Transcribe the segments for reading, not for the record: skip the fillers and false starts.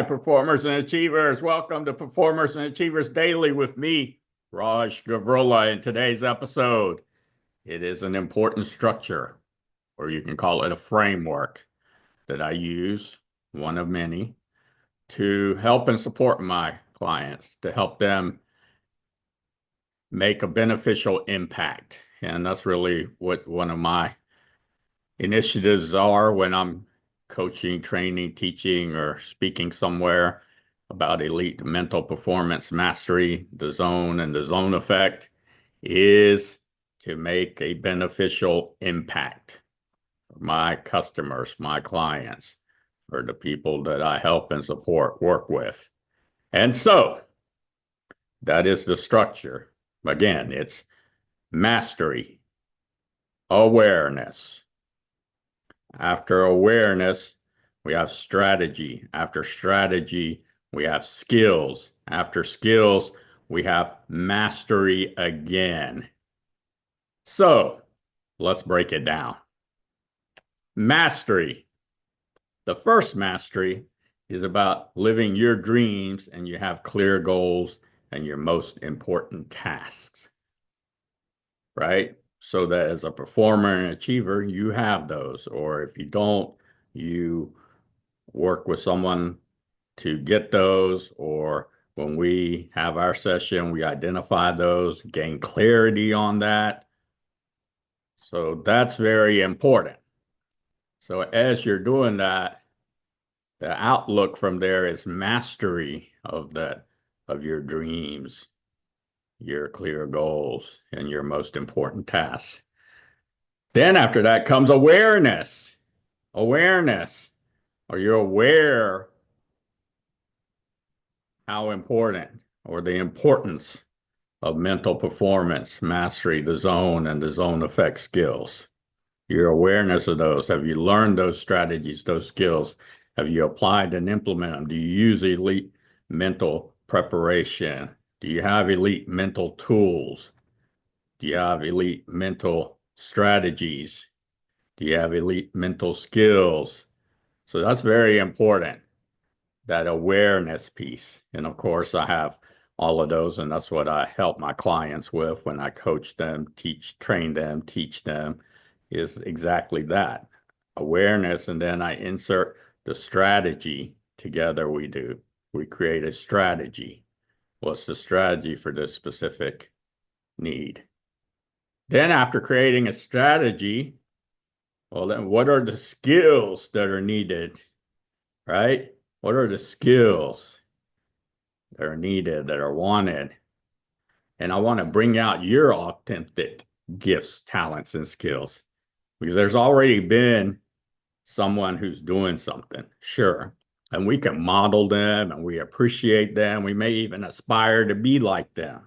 Hi, performers and achievers. Welcome to Performers and Achievers Daily with me, Raj Gavurla. In today's episode, it is an important structure, or you can call it a framework, that I use, one of many, to help and support my clients, to help them make a beneficial impact. And that's really what one of my initiatives are when I'm coaching, training, teaching, or speaking somewhere about elite mental performance mastery, the zone and the zone effect, is to make a beneficial impact for my customers, my clients, for the people that I help and support, work with. And so that is the structure. Again, it's mastery, awareness. After awareness, we have strategy. After strategy, we have skills. After skills, we have mastery again. So let's break it down. Mastery. The first mastery is about living your dreams, and you have clear goals and your most important tasks, right? So that as a performer and achiever, you have those. Or if you don't, you work with someone to get those. Or when we have our session, we identify those, gain clarity on that. So that's very important. So as you're doing that, the outlook from there is mastery of that, of your dreams, your clear goals, and your most important tasks. Then after that comes awareness. Awareness. Are you aware how important, or the importance of mental performance, mastery, the zone, and the zone effect skills? Your awareness of those. Have you learned those strategies, those skills? Have you applied and implemented them? Do you use elite mental preparation? Do you have elite mental tools? Do you have elite mental strategies? Do you have elite mental skills? So that's very important, that awareness piece. And of course, I have all of those, and that's what I help my clients with when I coach them, train them, teach them, is exactly that awareness. And then I insert the strategy together. We create a strategy. What's the strategy for this specific need? Then after creating a strategy, well, then what are the skills that are needed, right? What are the skills that are needed, that are wanted? And I want to bring out your authentic gifts, talents, and skills, because there's already been someone who's doing something, sure. And we can model them and we appreciate them. We may even aspire to be like them.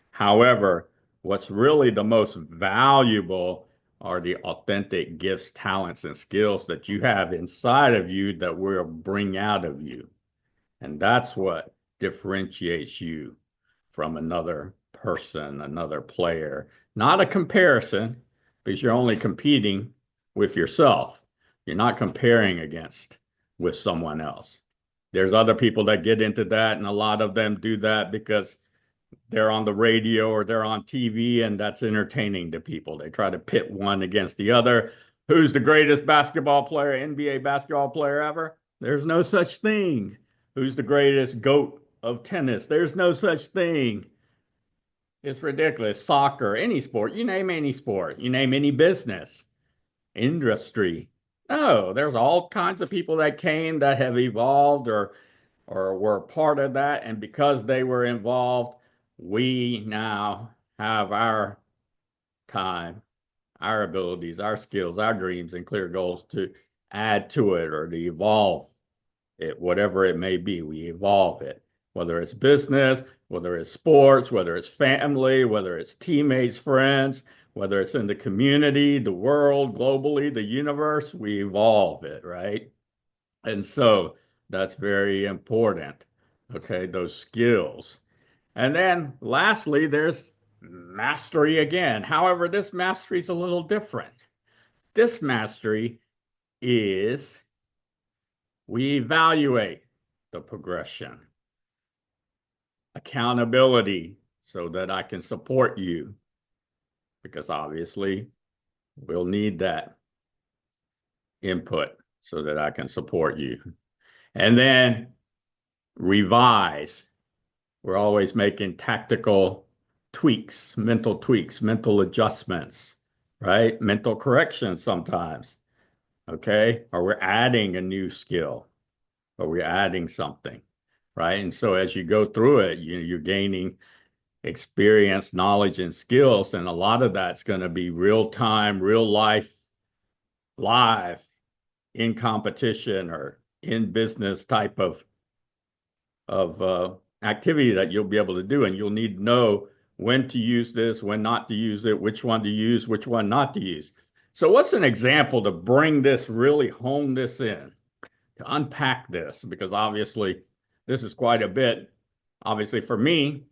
However, what's really the most valuable are the authentic gifts, talents, and skills that you have inside of you that we'll bring out of you. And that's what differentiates you from another person, another player. Not a comparison, because you're only competing with yourself. You're not comparing against with someone else. There's other people that get into that, and a lot of them do that because they're on the radio or they're on TV, and that's entertaining to people. They try to pit one against the other. Who's the greatest basketball player, NBA basketball player ever? There's no such thing. Who's the greatest GOAT of tennis? There's no such thing. It's ridiculous. Soccer, any sport, you name any sport, you name any business, industry. No, there's all kinds of people that came that have evolved or were part of that. And because they were involved, we now have our time, our abilities, our skills, our dreams, and clear goals to add to it or to evolve it, whatever it may be. We evolve it, whether it's business, whether it's sports, whether it's family, whether it's teammates, friends, whether it's in the community, the world, globally, the universe, we evolve it, right? And so that's very important. Okay, those skills. And then lastly, there's mastery again. However, this mastery is a little different. This mastery is we evaluate the progression. Accountability, so that I can support you, because obviously we'll need that input so that I can support you. And then revise. We're always making tactical tweaks, mental adjustments, right? Mental corrections sometimes, okay? Or we're adding a new skill, or we're adding something, right? And so as you go through it, you're gaining experience, knowledge, and skills. And a lot of that's going to be real time, real life, live, in competition or in business type of activity that you'll be able to do. And you'll need to know when to use this, when not to use it, which one to use, which one not to use. So what's an example to bring this, really hone this in, to unpack this? Because obviously this is quite a bit. Obviously for me,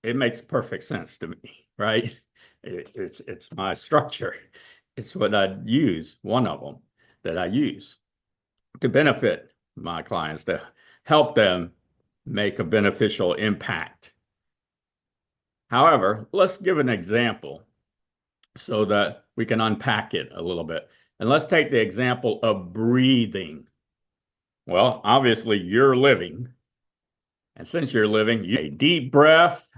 it makes perfect sense to me, right? It's my structure. It's what I use, one of them that I use to benefit my clients, to help them make a beneficial impact. However, let's give an example so that we can unpack it a little bit. And let's take the example of breathing. Well, obviously you're living. And since you're living, you take a deep breath,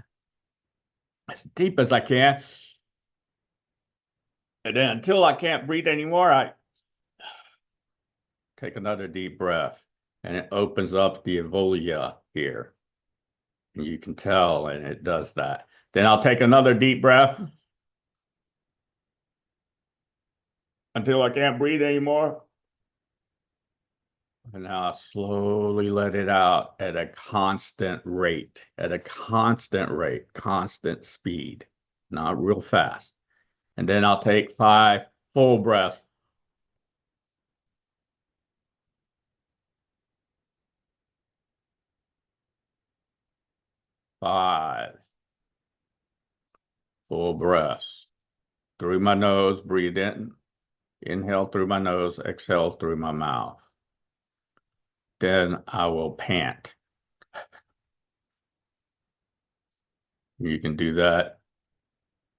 as deep as I can. And then until I can't breathe anymore, I take another deep breath. And it opens up the alveoli here. And you can tell, and it does that. Then I'll take another deep breath until I can't breathe anymore. And now I slowly let it out at a constant rate, constant speed, not real fast. And then I'll take 5 full breaths. Five full breaths through my nose, breathe in, inhale through my nose, exhale through my mouth. Then I will pant. You can do that.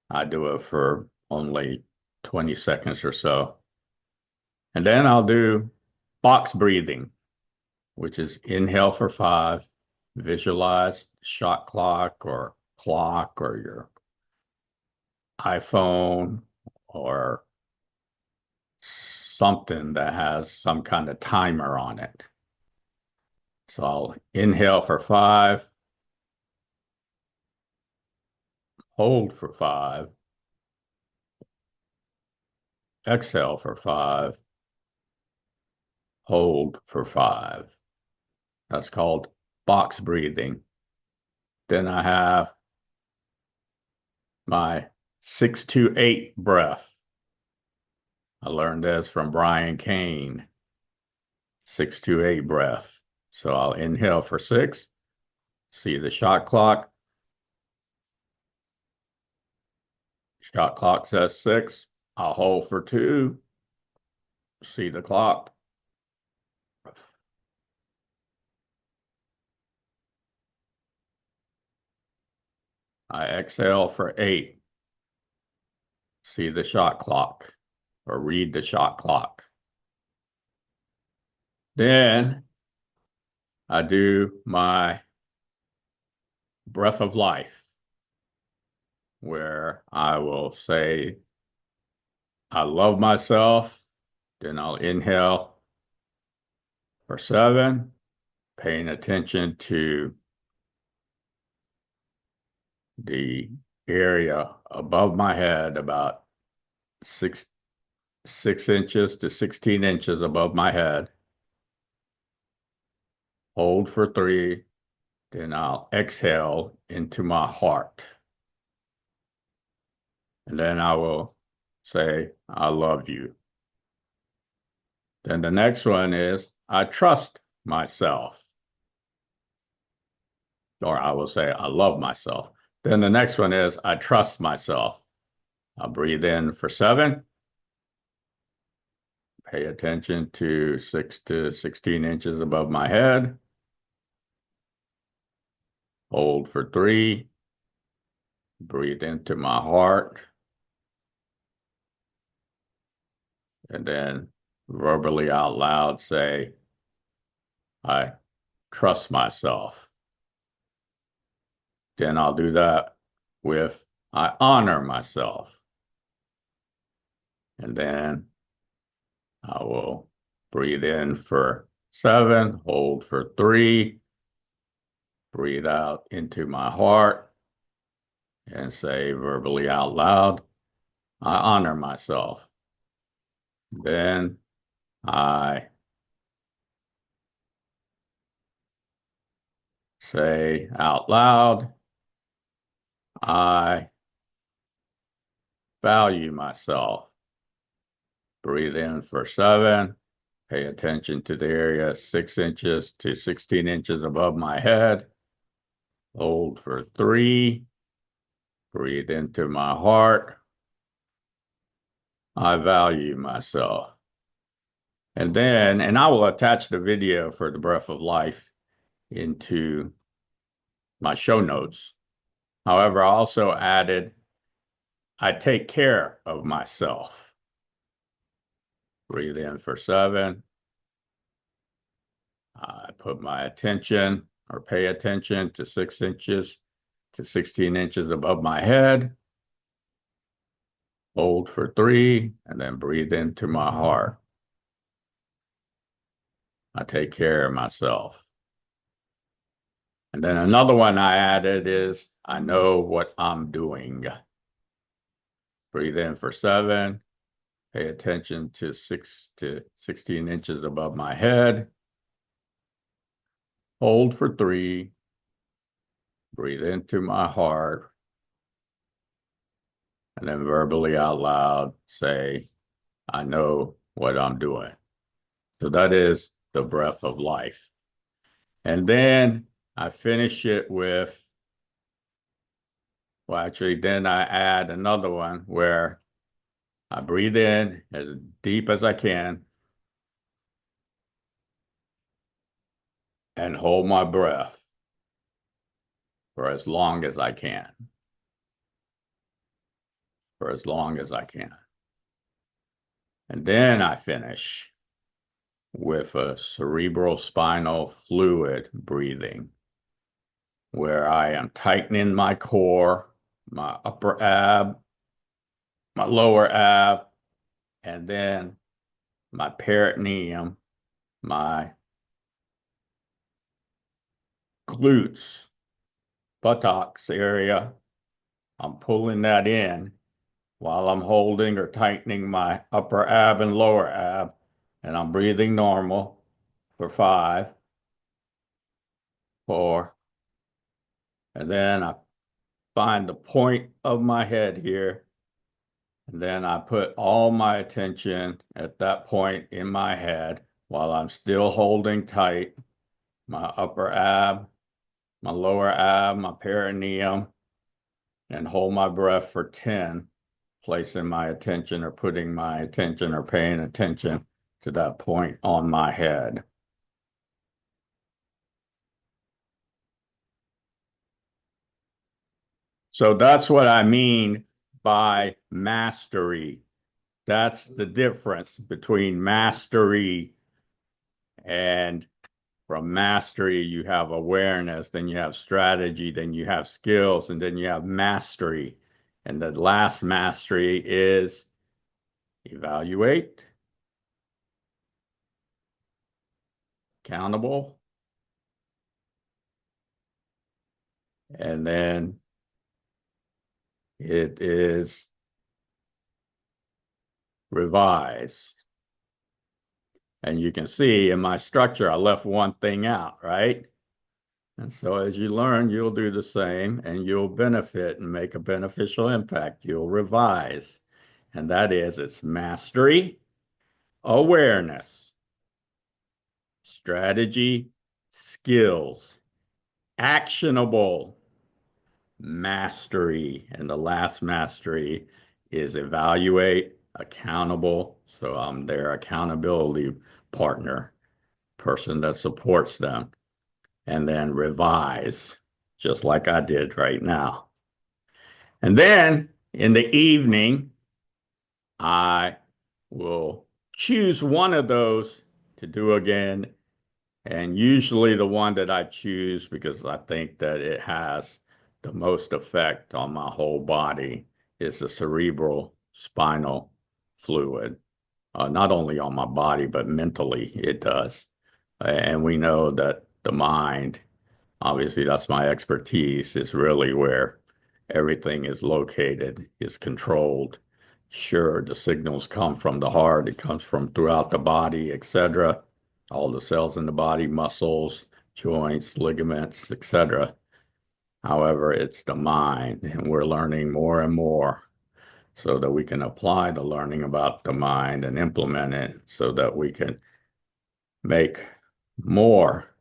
I do it for only 20 seconds or so. And then I'll do box breathing, which is inhale for 5, visualize shot clock or your iPhone or something that has some kind of timer on it. So I'll inhale for 5, hold for 5, exhale for 5, hold for 5. That's called box breathing. Then I have my 6-8 breath. I learned this from Brian Kane. 6-8 breath. So I'll inhale for 6, see the shot clock. Shot clock says 6. I'll hold for 2, see the clock. I exhale for 8, see the shot clock or read the shot clock. Then I do my breath of life, where I will say, I love myself. Then I'll inhale for 7, paying attention to the area above my head, about 6 inches to 16 inches above my head. Hold for 3, then I'll exhale into my heart. And then I will say, I love you. Then the next one is, I trust myself. Or I will say, I love myself. Then the next one is, I trust myself. I'll breathe in for 7. Pay attention to 6 to 16 inches above my head. hold for 3, breathe into my heart, and then verbally out loud say, I trust myself. Then I'll do that with, I honor myself. And then I will breathe in for 7, hold for 3, breathe out into my heart, and say verbally out loud, I honor myself. Then I say out loud, I value myself. Breathe in for 7. Pay attention to the area 6 inches to 16 inches above my head. Hold for 3. Breathe into my heart. I value myself. And I will attach the video for the breath of life into my show notes. However, I also added, I take care of myself. Breathe in for 7. I put my attention or pay attention to 6 inches to 16 inches above my head. Hold for 3, and then breathe into my heart. I take care of myself. And then another one I added is, I know what I'm doing. Breathe in for 7. Pay attention to 6 to 16 inches above my head. Hold for 3. Breathe into my heart. And then verbally out loud say, I know what I'm doing. So that is the breath of life. And then I finish it with, well, actually, then I add another one where I breathe in as deep as I can and hold my breath for as long as I can. For as long as I can. And then I finish with a cerebral spinal fluid breathing, where I am tightening my core, my upper ab, my lower ab, and then my peritoneum, my glutes, buttocks area. I'm pulling that in while I'm holding or tightening my upper ab and lower ab, and I'm breathing normal for 5, 4, and then I find the point of my head here, and then I put all my attention at that point in my head while I'm still holding tight my upper ab, my lower ab, my perineum, and hold my breath for 10, placing my attention or putting my attention or paying attention to that point on my head. So that's what I mean by mastery. That's the difference between mastery and, from mastery, you have awareness, then you have strategy, then you have skills, and then you have mastery. And the last mastery is evaluate, accountable, and then it is revise. And you can see in my structure, I left one thing out, right? And so as you learn, you'll do the same and you'll benefit and make a beneficial impact. You'll revise. And that is, it's mastery, awareness, strategy, skills, actionable, mastery. And the last mastery is evaluate, accountable. So I'm their accountability partner, person that supports them. And then revise, just like I did right now. And then in the evening, I will choose one of those to do again. And usually the one that I choose because I think that it has the most effect on my whole body is the cerebral spinal fluid. Not only on my body, but mentally it does. And we know that the mind, obviously that's my expertise, is really where everything is located, is controlled. Sure, the signals come from the heart, it comes from throughout the body, etc. All the cells in the body, muscles, joints, ligaments, etc. However, it's the mind, and we're learning more and more so that we can apply the learning about the mind and implement it so that we can make more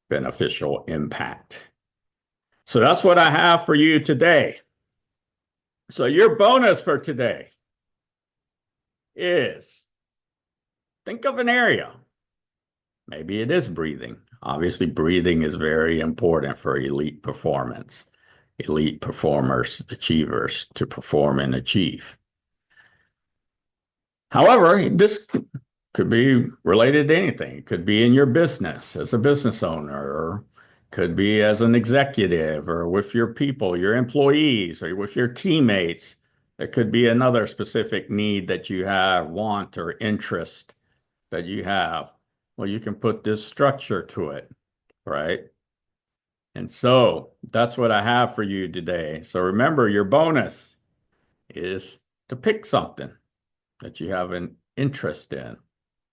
beneficial impact. So that's what I have for you today. So your bonus for today is think of an area. Maybe it is breathing. Obviously, breathing is very important for elite performance, elite performers, achievers to perform and achieve. However, this could be related to anything. It could be in your business as a business owner, or could be as an executive, or with your people, your employees, or with your teammates. It could be another specific need that you have, want, or interest that you have. Well, you can put this structure to it, right? And so that's what I have for you today. So remember, your bonus is to pick something that you have an interest in,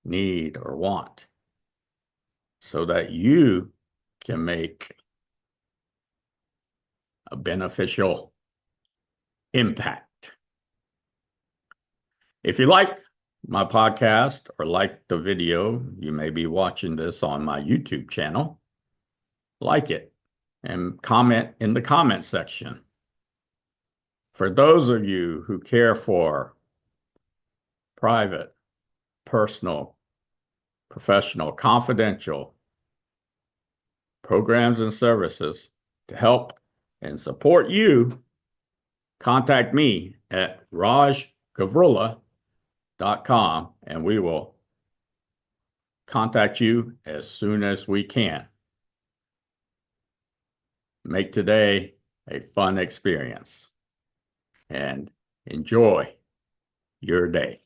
need, or want so that you can make a beneficial impact. If you like my podcast or like the video, you may be watching this on my YouTube channel. Like it and comment in the comment section. For those of you who care for private, personal, professional, confidential programs and services to help and support you, contact me at rajgavurla.com and we will contact you as soon as we can. Make today a fun experience and enjoy your day.